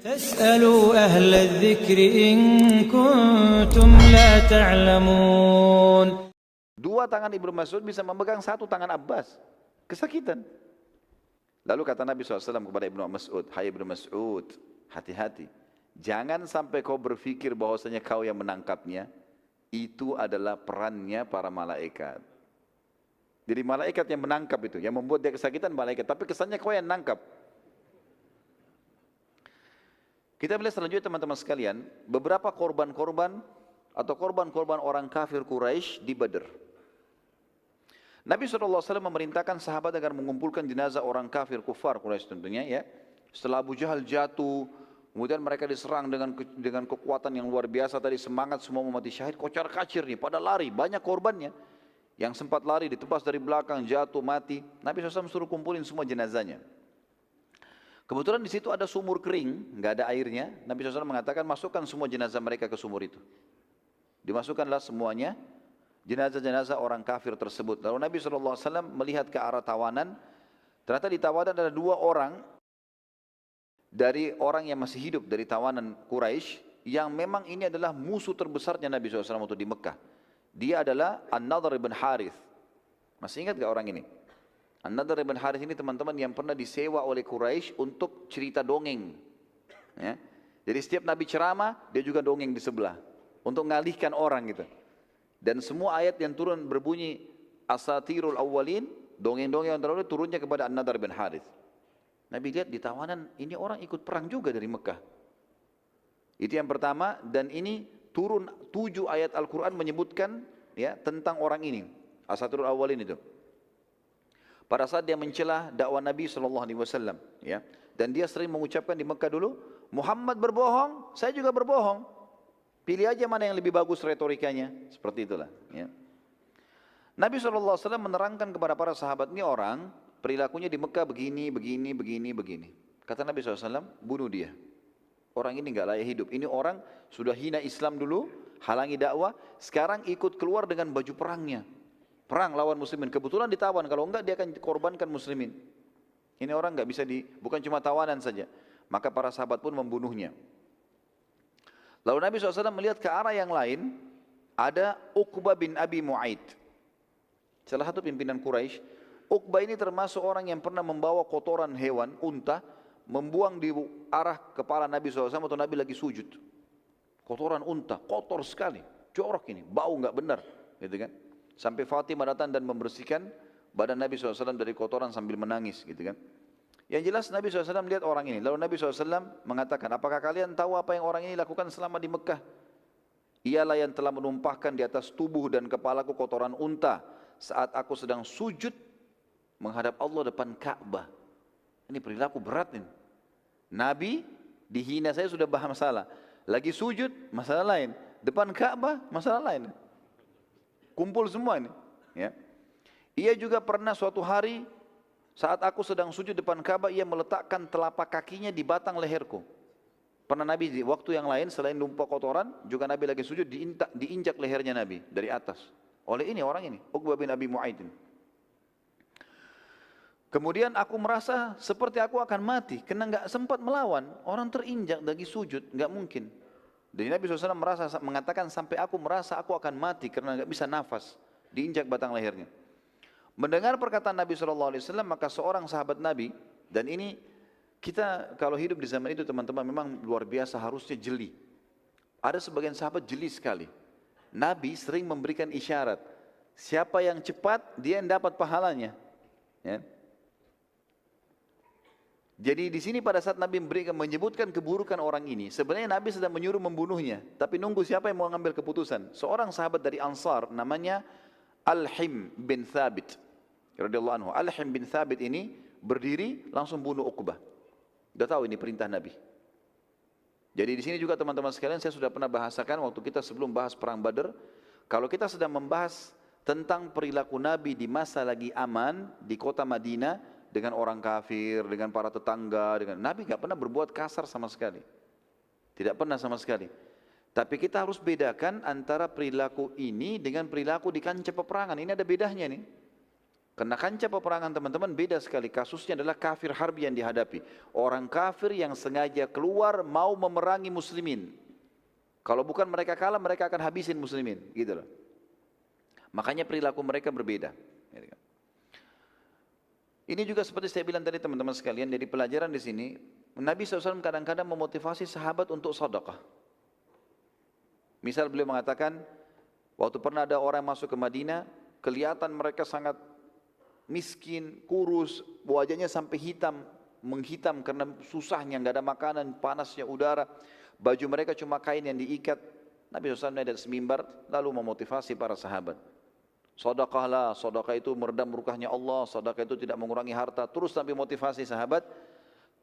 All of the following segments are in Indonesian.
فاسألوا أهل الذكر إن كنتم لا تعلمون. Dua tangan Ibnu Mas'ud bisa memegang satu tangan Abbas. Kesakitan. Lalu kata Nabi SAW kepada Ibnu Mas'ud, hai Ibnu Mas'ud, hati-hati. Jangan sampai kau berpikir bahwasanya kau yang menangkapnya. Itu adalah perannya para malaikat. Jadi malaikat yang menangkap itu, yang membuat dia kesakitan malaikat. Tapi kesannya kau yang menangkap. Kita melihat selanjutnya teman-teman sekalian, beberapa korban-korban atau korban-korban orang kafir Quraisy di Badr. Nabi SAW memerintahkan sahabat agar mengumpulkan jenazah orang kafir kufar Quraisy tentunya ya. Setelah Abu Jahal jatuh, kemudian mereka diserang dengan kekuatan yang luar biasa tadi, semangat semua mau mati syahid, kocar kacir nih, pada lari, banyak korbannya. Yang sempat lari ditebas dari belakang, jatuh, mati. Nabi SAW suruh kumpulin semua jenazahnya. Kebetulan di situ ada sumur kering, nggak ada airnya. Nabi SAW mengatakan masukkan semua jenazah mereka ke sumur itu. Dimasukkanlah semuanya jenazah-jenazah orang kafir tersebut. Lalu Nabi SAW melihat ke arah tawanan. Ternyata di tawanan ada dua orang dari orang yang masih hidup dari tawanan Quraisy yang memang ini adalah musuh terbesarnya Nabi SAW waktu di Mekah. Dia adalah An-Nadhr ibn Harith. Masih ingat gak orang ini? An-Nadhr ibn Harith ini teman-teman yang pernah disewa oleh Quraisy untuk cerita dongeng. Ya. Jadi setiap Nabi ceramah, dia juga dongeng di sebelah. Untuk mengalihkan orang gitu. Dan semua ayat yang turun berbunyi Asatirul Awwalin, dongeng-dongeng yang terdahulu turunnya kepada An-Nadhr ibn Harith. Nabi lihat di tawanan, ini orang ikut perang juga dari Mekah. Itu yang pertama, dan ini turun 7 ayat Al-Quran menyebutkan ya tentang orang ini. Asatirul Awwalin itu. Pada saat dia mencela dakwah Nabi SAW, ya, dan dia sering mengucapkan di Mekah dulu, Muhammad berbohong, saya juga berbohong. Pilih aja mana yang lebih bagus retorikanya, seperti itulah. Ya. Nabi SAW menerangkan kepada para sahabat, ini orang perilakunya di Mekah begini. Kata Nabi SAW, bunuh dia. Orang ini nggak layak hidup. Ini orang sudah hina Islam dulu, halangi dakwah, sekarang ikut keluar dengan baju perangnya. Perang lawan muslimin, kebetulan ditawan, kalau enggak dia akan korbankan muslimin. Ini orang enggak bisa bukan cuma tawanan saja. Maka para sahabat pun membunuhnya. Lalu Nabi SAW melihat ke arah yang lain, ada Uqbah bin Abi Mu'aid. Salah satu pimpinan Quraisy. Uqbah ini termasuk orang yang pernah membawa kotoran hewan, unta, membuang di arah kepala Nabi SAW atau Nabi lagi sujud. Kotoran unta, kotor sekali, jorok ini, bau enggak benar, gitu kan. Sampai Fatimah datang dan membersihkan badan Nabi SAW dari kotoran sambil menangis gitu kan. Yang jelas Nabi SAW lihat orang ini. Lalu Nabi SAW mengatakan, apakah kalian tahu apa yang orang ini lakukan selama di Mekah? Ialah yang telah menumpahkan di atas tubuh dan kepalaku kotoran unta saat aku sedang sujud menghadap Allah depan Ka'bah. Ini perilaku berat ini. Nabi dihina saya sudah masalah. Lagi sujud masalah lain. Depan Ka'bah masalah lain. Kumpul semua ini. Ya. Ia juga pernah suatu hari saat aku sedang sujud depan Ka'bah, ia meletakkan telapak kakinya di batang leherku. Pernah Nabi di waktu yang lain selain numpah kotoran, juga Nabi lagi sujud diinjak lehernya Nabi dari atas. Oleh ini orang ini, Uqbah bin Abi Mu'aid. Kemudian aku merasa seperti aku akan mati, karena enggak sempat melawan. Orang terinjak lagi sujud, enggak mungkin. Dan Nabi SAW mengatakan sampai aku merasa aku akan mati karena enggak bisa nafas, diinjak batang lehernya. Mendengar perkataan Nabi SAW, maka seorang sahabat Nabi, dan ini kita kalau hidup di zaman itu teman-teman memang luar biasa harusnya jeli. Ada sebagian sahabat jeli sekali. Nabi sering memberikan isyarat, siapa yang cepat dia yang dapat pahalanya. Ya. Jadi di sini pada saat Nabi menyebutkan keburukan orang ini, sebenarnya Nabi sedang menyuruh membunuhnya, tapi nunggu siapa yang mau mengambil keputusan. Seorang sahabat dari Ansar namanya Al-Him bin Thabit radhiyallahu anhu. Al-Him bin Thabit ini berdiri langsung bunuh Uqbah. Sudah tahu ini perintah Nabi. Jadi di sini juga teman-teman sekalian saya sudah pernah bahasakan waktu kita sebelum bahas perang Badar, kalau kita sedang membahas tentang perilaku Nabi di masa lagi aman di kota Madinah, dengan orang kafir, dengan para tetangga, Nabi nggak pernah berbuat kasar sama sekali. Tidak pernah sama sekali. Tapi kita harus bedakan antara perilaku ini dengan perilaku di kancah peperangan. Ini ada bedanya nih. Karena kancah peperangan teman-teman beda sekali. Kasusnya adalah kafir harbi yang dihadapi. Orang kafir yang sengaja keluar mau memerangi muslimin. Kalau bukan mereka kalah, mereka akan habisin muslimin. Gitu loh. Makanya perilaku mereka berbeda. Ini juga seperti saya bilang tadi teman-teman sekalian. Jadi pelajaran di sini, Nabi SAW kadang-kadang memotivasi sahabat untuk sedekah. Misal beliau mengatakan, waktu pernah ada orang masuk ke Madinah, kelihatan mereka sangat miskin, kurus, wajahnya sampai hitam, menghitam karena susahnya, nggak ada makanan, panasnya udara, baju mereka cuma kain yang diikat. Nabi SAW naik dari mimbar lalu memotivasi para sahabat. Sedekahlah, sedekah itu meredam murkahnya Allah, sedekah itu tidak mengurangi harta. Terus Nabi motivasi sahabat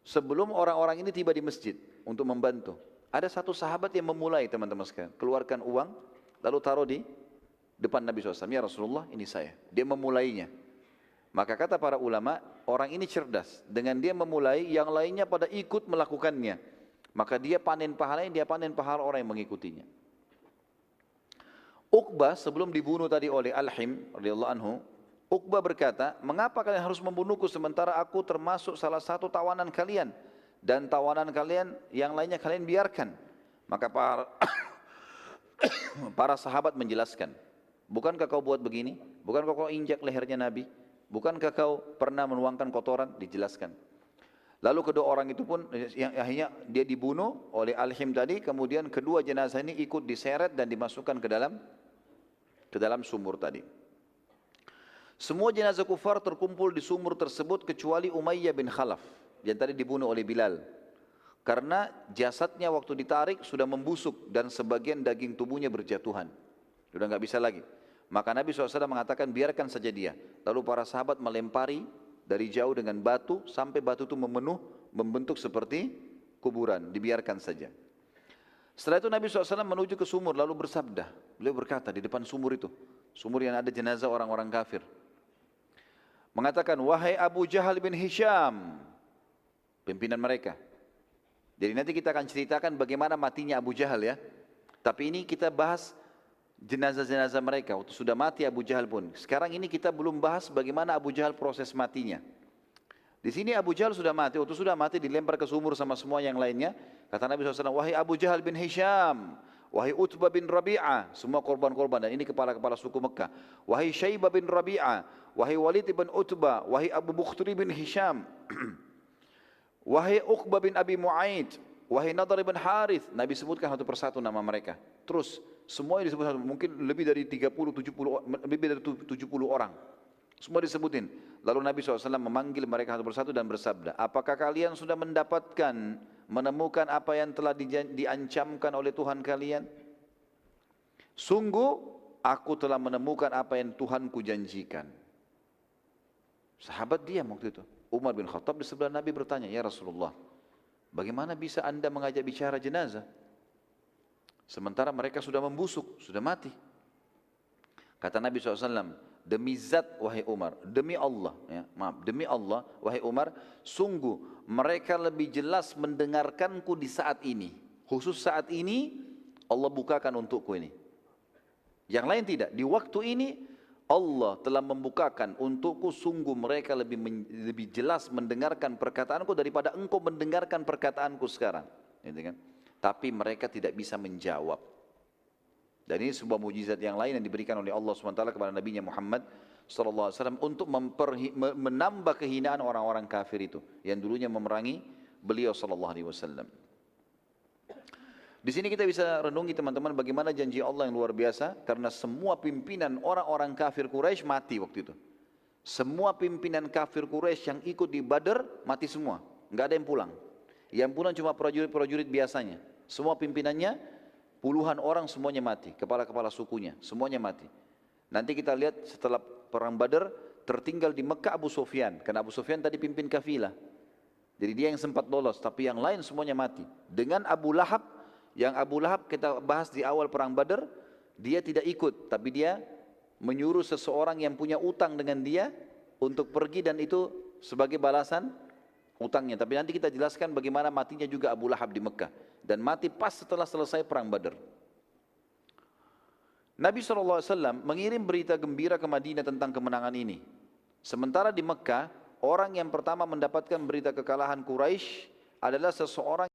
sebelum orang-orang ini tiba di masjid untuk membantu. Ada satu sahabat yang memulai teman-teman sekalian, keluarkan uang lalu taruh di depan Nabi SAW. Ya Rasulullah, ini saya. Dia memulainya. Maka kata para ulama, orang ini cerdas. Dengan dia memulai, yang lainnya pada ikut melakukannya. Maka dia panen pahalanya, dia panen pahala orang yang mengikutinya. Uqbah sebelum dibunuh tadi oleh Al-Him radhiyallahu anhu, Uqbah berkata, mengapa kalian harus membunuhku sementara aku termasuk salah satu tawanan kalian? Dan tawanan kalian, yang lainnya kalian biarkan. Maka para sahabat menjelaskan, bukankah kau buat begini? Bukankah kau injak lehernya Nabi? Bukankah kau pernah menuangkan kotoran? Dijelaskan. Lalu kedua orang itu pun yang akhirnya dia dibunuh oleh Al-Him tadi. Kemudian kedua jenazah ini ikut diseret dan dimasukkan ke dalam sumur tadi. Semua jenazah kufar terkumpul di sumur tersebut kecuali Umayyah bin Khalaf yang tadi dibunuh oleh Bilal. Karena jasadnya waktu ditarik sudah membusuk dan sebagian daging tubuhnya berjatuhan. Sudah nggak bisa lagi. Maka Nabi SAW mengatakan biarkan saja dia. Lalu para sahabat melempari dari jauh dengan batu sampai batu itu membentuk seperti kuburan. Dibiarkan saja. Setelah itu Nabi SAW menuju ke sumur lalu bersabda. Beliau berkata di depan sumur itu. Sumur yang ada jenazah orang-orang kafir. Mengatakan, wahai Abu Jahal bin Hisham. Pimpinan mereka. Jadi nanti kita akan ceritakan bagaimana matinya Abu Jahal ya. Tapi ini kita bahas jenazah-jenazah mereka, waktu sudah mati Abu Jahal pun. Sekarang ini kita belum bahas bagaimana Abu Jahal proses matinya. Di sini Abu Jahal sudah mati, waktu sudah mati dilempar ke sumur sama semua yang lainnya. Kata Nabi SAW, wahai Abu Jahal bin Hisham, wahai Utbah bin Rabi'ah, semua korban-korban, dan ini kepala-kepala suku Mekah. Wahai Syaibah bin Rabi'ah, wahai Walid bin Utbah, wahai Abu Bukhtri bin Hisham, wahai Uqbah bin Abi Mu'aid, wahai Nadar bin Harith. Nabi sebutkan satu persatu nama mereka. Terus semuanya disebut, mungkin lebih dari 70 orang. Semua disebutin. Lalu Nabi SAW memanggil mereka satu persatu dan bersabda, apakah kalian sudah menemukan apa yang telah diancamkan oleh Tuhan kalian? Sungguh aku telah menemukan apa yang Tuhanku janjikan. Sahabat diam waktu itu. Umar bin Khattab di sebelah Nabi bertanya, ya Rasulullah, bagaimana bisa anda mengajak bicara jenazah? Sementara mereka sudah membusuk, sudah mati. Kata Nabi SAW, demi zat wahai Umar, demi Allah, ya, demi Allah wahai Umar, sungguh mereka lebih jelas mendengarkanku di saat ini. Khusus saat ini Allah bukakan untukku ini. Yang lain tidak, di waktu ini Allah telah membukakan untukku, sungguh mereka lebih jelas mendengarkan perkataanku daripada engkau mendengarkan perkataanku sekarang. Gitu kan? Tapi mereka tidak bisa menjawab. Dan ini sebuah mujizat yang lain yang diberikan oleh Allah SWT kepada Nabi Muhammad SAW untuk menambah kehinaan orang-orang kafir itu yang dulunya memerangi beliau SAW. Di sini kita bisa renungi teman-teman bagaimana janji Allah yang luar biasa, karena semua pimpinan orang-orang kafir Quraisy mati waktu itu. Semua pimpinan kafir Quraisy yang ikut di Badar mati semua, nggak ada yang pulang. Yang pulang cuma prajurit-prajurit biasanya. Semua pimpinannya puluhan orang semuanya mati, kepala-kepala sukunya semuanya mati. Nanti kita lihat setelah perang Badar tertinggal di Mekah Abu Sufyan, karena Abu Sufyan tadi pimpin kafilah. Jadi dia yang sempat lolos, tapi yang lain semuanya mati. Dengan Abu Lahab, yang Abu Lahab kita bahas di awal perang Badar, dia tidak ikut, tapi dia menyuruh seseorang yang punya utang dengan dia untuk pergi, dan itu sebagai balasan utangnya. Tapi nanti kita jelaskan bagaimana matinya juga Abu Lahab di Mekah, dan mati pas setelah selesai perang Badar. Nabi SAW mengirim berita gembira ke Madinah tentang kemenangan ini. Sementara di Mekah, orang yang pertama mendapatkan berita kekalahan Quraisy adalah seseorang